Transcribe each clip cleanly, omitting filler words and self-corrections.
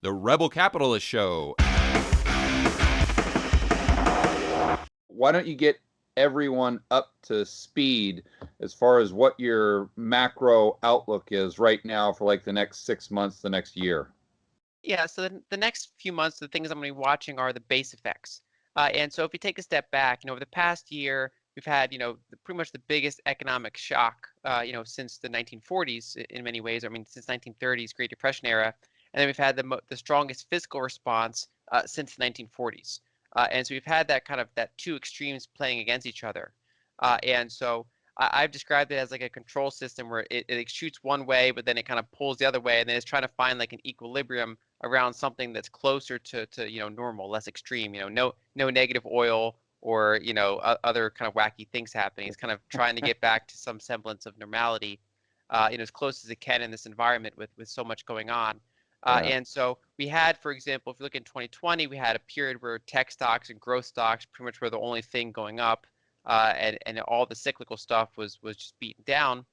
The Rebel Capitalist Show. Why don't you get everyone up to speed as far as what your macro outlook is right now for like the next 6 months, the next year? Yeah, so the next few months, the things I'm going to be watching are the base effects. And so if we take a step back, over the past year, we've had, pretty much the biggest economic shock, since the 1940s in many ways. I mean, since 1930s, Great Depression era. And then we've had the strongest fiscal response since the 1940s. And so we've had that two extremes playing against each other. And so I've described it as like a control system where it shoots one way, but then it kind of pulls the other way, and then it's trying to find like an equilibrium around something that's closer to normal, less extreme. No negative oil or other kind of wacky things happening. It's kind of trying to get back to some semblance of normality, as close as it can in this environment with so much going on. And so we had, for example, if you look in 2020, we had a period where tech stocks and growth stocks pretty much were the only thing going up, and all the cyclical stuff was just beaten down.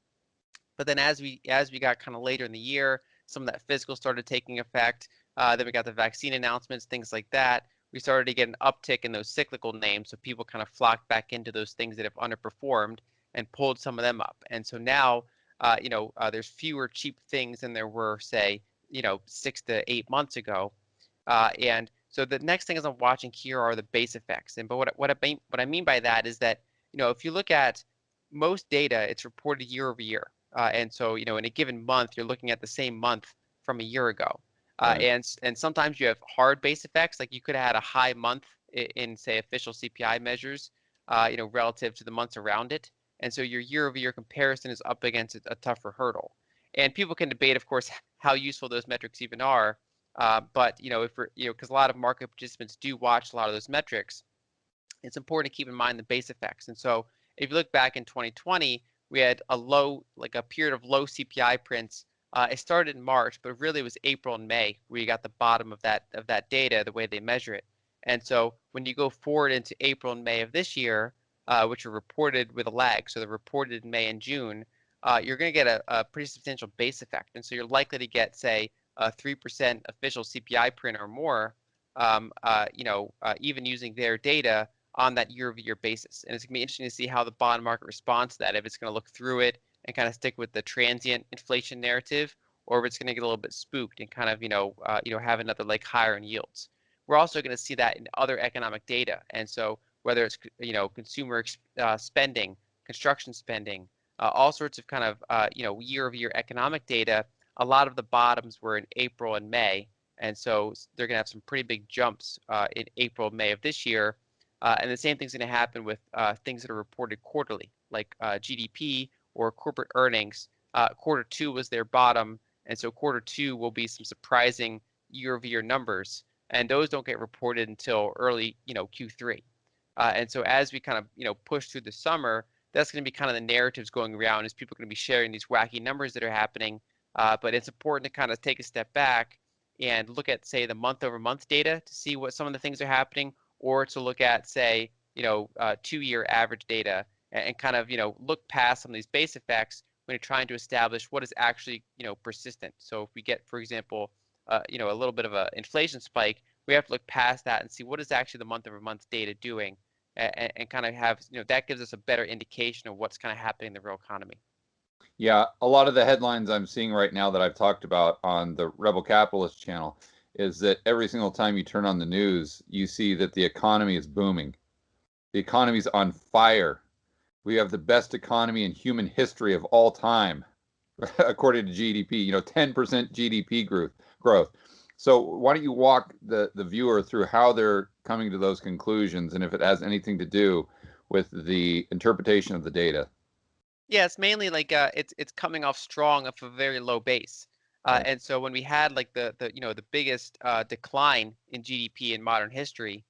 But then as we got kind of later in the year, some of that fiscal started taking effect. Then we got the vaccine announcements, things like that. We started to get an uptick in those cyclical names, so people kind of flocked back into those things that have underperformed and pulled some of them up. And so now, there's fewer cheap things than there were, say, 6 to 8 months ago. And so the next thing is I'm watching here are the base effects. But what I mean by that is that if you look at most data, it's reported year over year. And so in a given month, you're looking at the same month from a year ago. And sometimes you have hard base effects, like you could have had a high month in say official CPI measures, relative to the months around it. And so your year over year comparison is up against a tougher hurdle. And people can debate, of course, how useful those metrics even are. But if we're, because a lot of market participants do watch a lot of those metrics, it's important to keep in mind the base effects. And so if you look back in 2020, we had a period of low CPI prints. It started in March, but really it was April and May where you got the bottom of that data, the way they measure it. And so when you go forward into April and May of this year, which are reported with a lag, so they're reported in May and June, you're going to get a pretty substantial base effect. And so you're likely to get, say, a 3% official CPI print or more, even using their data on that year-over-year basis. And it's going to be interesting to see how the bond market responds to that, if it's going to look through it and kind of stick with the transient inflation narrative, or if it's going to get a little bit spooked and kind of, have another like higher in yields. We're also going to see that in other economic data. And so whether it's, consumer spending, construction spending, all sorts of kind of, year-over-year economic data, a lot of the bottoms were in April and May. And so they're going to have some pretty big jumps in April, May of this year. And the same thing's going to happen with things that are reported quarterly, like GDP or corporate earnings. Quarter two was their bottom, and so quarter two will be some surprising year-over-year numbers, and those don't get reported until early, Q3. And so as we kind of, push through the summer, that's going to be kind of the narratives going around, as people are going to be sharing these wacky numbers that are happening. But it's important to kind of take a step back and look at, say, the month-over-month data to see what some of the things are happening, or to look at, say, 2-year average data and kind of, look past some of these base effects when you're trying to establish what is actually, persistent. So if we get, for example, a little bit of an inflation spike, we have to look past that and see what is actually the month-over-month data doing, and kind of have, that gives us a better indication of what's kind of happening in the real economy. Yeah, a lot of the headlines I'm seeing right now that I've talked about on the Rebel Capitalist channel is that every single time you turn on the news, you see that the economy is booming. The economy's on fire. We have the best economy in human history of all time, according to GDP, 10% GDP growth. So why don't you walk the viewer through how they're coming to those conclusions, and if it has anything to do with the interpretation of the data? Yeah, it's mainly like it's coming off strong of a very low base. Right. And so when we had like the biggest decline in GDP in modern history,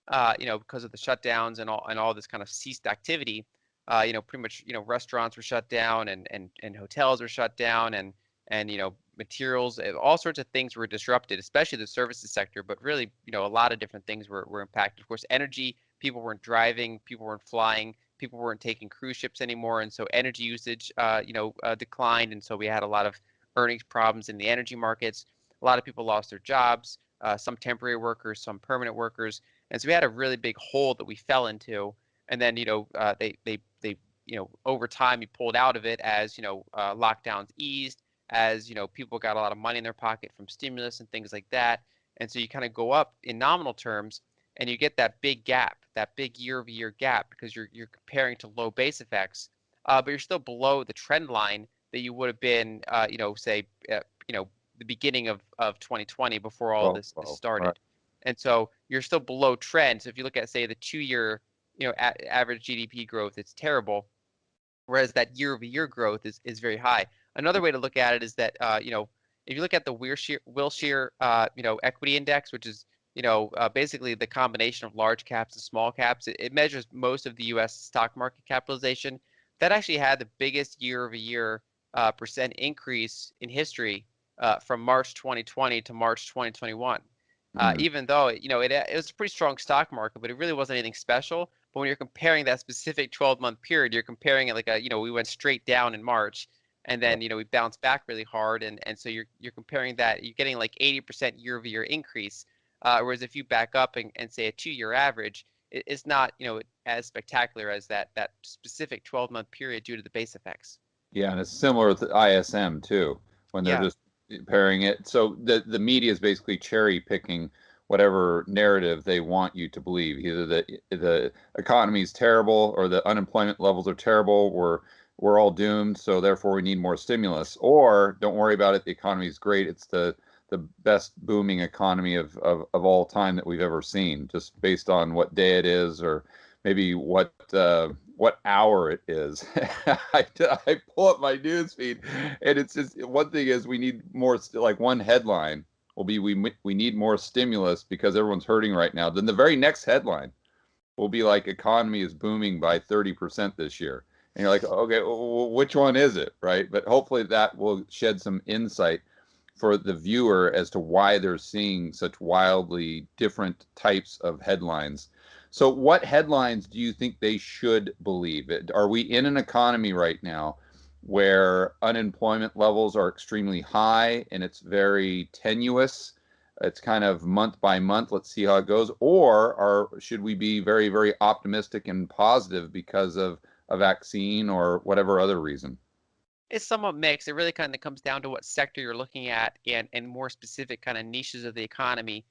because of the shutdowns and all this kind of ceased activity, pretty much, restaurants were shut down, and hotels were shut down, and materials, all sorts of things were disrupted, especially the services sector, but really, a lot of different things were impacted. Of course, energy, people weren't driving, people weren't flying, people weren't taking cruise ships anymore, and so energy usage, declined, and so we had a lot of earnings problems in the energy markets. A lot of people lost their jobs, some temporary workers, some permanent workers. And so we had a really big hole that we fell into. And then, they over time, you pulled out of it as, lockdowns eased, as, people got a lot of money in their pocket from stimulus and things like that. And so you kind of go up in nominal terms and you get that big gap, that big year-over-year gap, because you're comparing to low base effects, but you're still below the trend line that you would have been, say, the beginning of 2020 before all this started. Right. And so you're still below trend. So if you look at, say, the 2-year, average GDP growth, it's terrible, whereas that year-over-year growth is very high. Another way to look at it is that, if you look at the Wilshire, equity index, which is, basically the combination of large caps and small caps, it measures most of the U.S. stock market capitalization. That actually had the biggest year-over-year percent increase in history from March 2020 to March 2021. Even though it was a pretty strong stock market, but it really wasn't anything special. But when you're comparing that specific 12-month period, you're comparing it like we went straight down in March, and then we bounced back really hard, and so you're comparing that, you're getting like 80% year-over-year increase, whereas if you back up and say a 2-year average, it's not as spectacular as that specific 12-month period due to the base effects. Yeah, and it's similar with the ISM too, when they're just pairing it. So the media is basically cherry picking whatever narrative they want you to believe. Either the economy is terrible or the unemployment levels are terrible. We're all doomed, so therefore we need more stimulus. Or don't worry about it, the economy is great. It's the best booming economy of all time that we've ever seen, just based on what day it is or maybe what hour it is. I pull up my news feed, and it's just one thing is we need more. Like one headline will be we need more stimulus because everyone's hurting right now. Then the very next headline will be like economy is booming by 30% this year, and you're like, okay, which one is it, right? But hopefully that will shed some insight for the viewer as to why they're seeing such wildly different types of headlines. So what headlines do you think they should believe? Are we in an economy right now where unemployment levels are extremely high and it's very tenuous? It's kind of month by month, let's see how it goes. Or should we be very, very optimistic and positive because of a vaccine or whatever other reason? It's somewhat mixed. It really kind of comes down to what sector you're looking at and more specific kind of niches of the economy,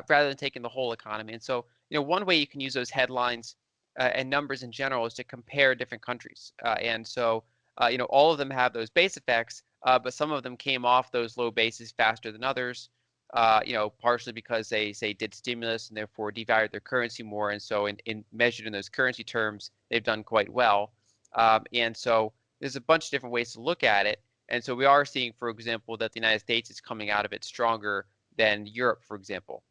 rather than taking the whole economy. And so, one way you can use those headlines and numbers in general is to compare different countries. And so, all of them have those base effects, but some of them came off those low bases faster than others. Partially because they say did stimulus and therefore devalued their currency more. And so, in measured in those currency terms, they've done quite well. And so there's a bunch of different ways to look at it. And so we are seeing, for example, that the United States is coming out of it stronger than Europe, for example,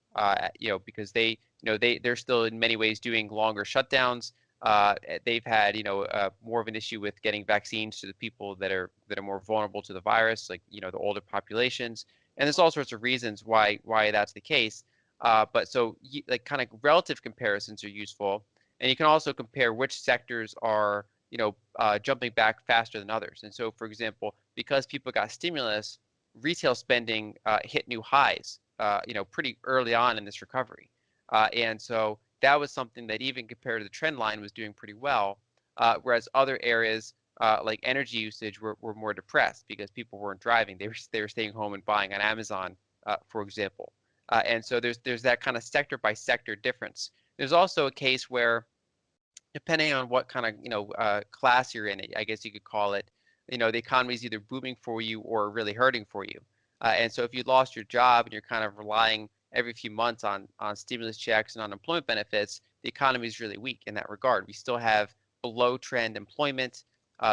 because they're still in many ways doing longer shutdowns. They've had, more of an issue with getting vaccines to the people that are more vulnerable to the virus, like, the older populations. And there's all sorts of reasons why that's the case. But so like kind of relative comparisons are useful. And you can also compare which sectors are jumping back faster than others. And so, for example, because people got stimulus, retail spending hit new highs, pretty early on in this recovery. And so that was something that even compared to the trend line was doing pretty well, whereas other areas like energy usage were more depressed because people weren't driving. They were staying home and buying on Amazon, for example. And so there's that kind of sector by sector difference. There's also a case where, depending on what kind of class you're in, I guess you could call it, the economy is either booming for you or really hurting for you. And so if you lost your job and you're kind of relying every few months on stimulus checks and unemployment benefits, the economy is really weak in that regard. We still have below trend employment.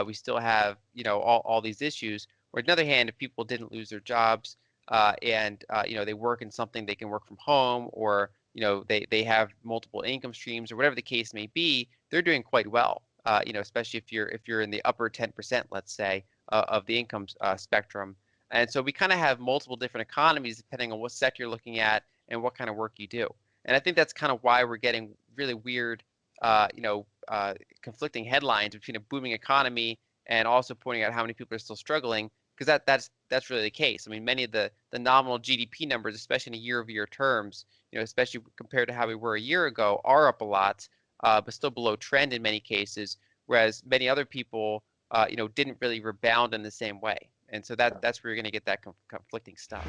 We still have all these issues. Or on the other hand, if people didn't lose their jobs and they work in something, they can work from home, or they have multiple income streams or whatever the case may be, they're doing quite well. Especially if you're in the upper 10%, let's say, of the income spectrum. And so we kind of have multiple different economies depending on what sector you're looking at and what kind of work you do. And I think that's kind of why we're getting really weird, conflicting headlines between a booming economy and also pointing out how many people are still struggling, because that's really the case. I mean, many of the nominal GDP numbers, especially in year-over-year terms, especially compared to how we were a year ago, are up a lot, but still below trend in many cases. Whereas many other people, didn't really rebound in the same way, and so that's where you're going to get that conflicting stuff.